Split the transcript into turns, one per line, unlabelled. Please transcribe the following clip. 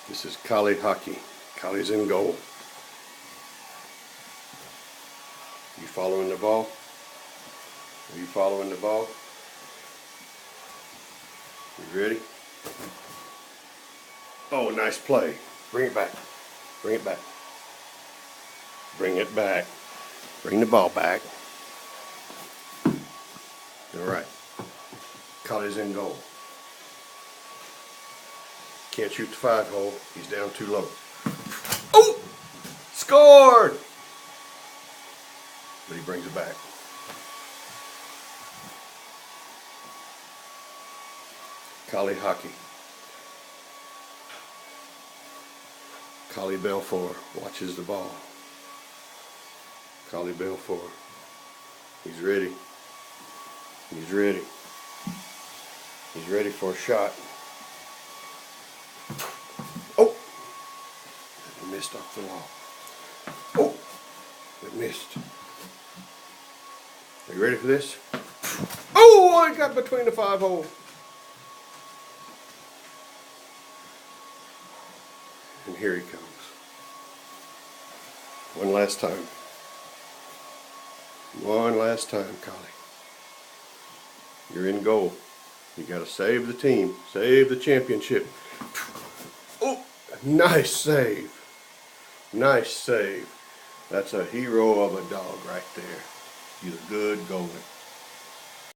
This is Collie hockey. Collie's in goal. You following the ball? Are you following the ball? You ready? Oh, nice play. Bring it back. Bring it back. Bring it back. Bring the ball back. All right. Collie's in goal. Can't shoot the 5-hole. He's down too low. Oh! Scored! But he brings it back. Collie hockey. Collie Belfour watches the ball. Collie Belfour. He's ready. He's ready. He's ready for a shot. Oh! It missed off the wall. Oh! It missed. Are you ready for this? Oh! I got between the 5-hole. And here he comes. One last time. One last time, Collie. You're in goal. You got to save the team. Save the championship. Oh, nice save. Nice save. That's a hero of a dog right there. He's a good goalie.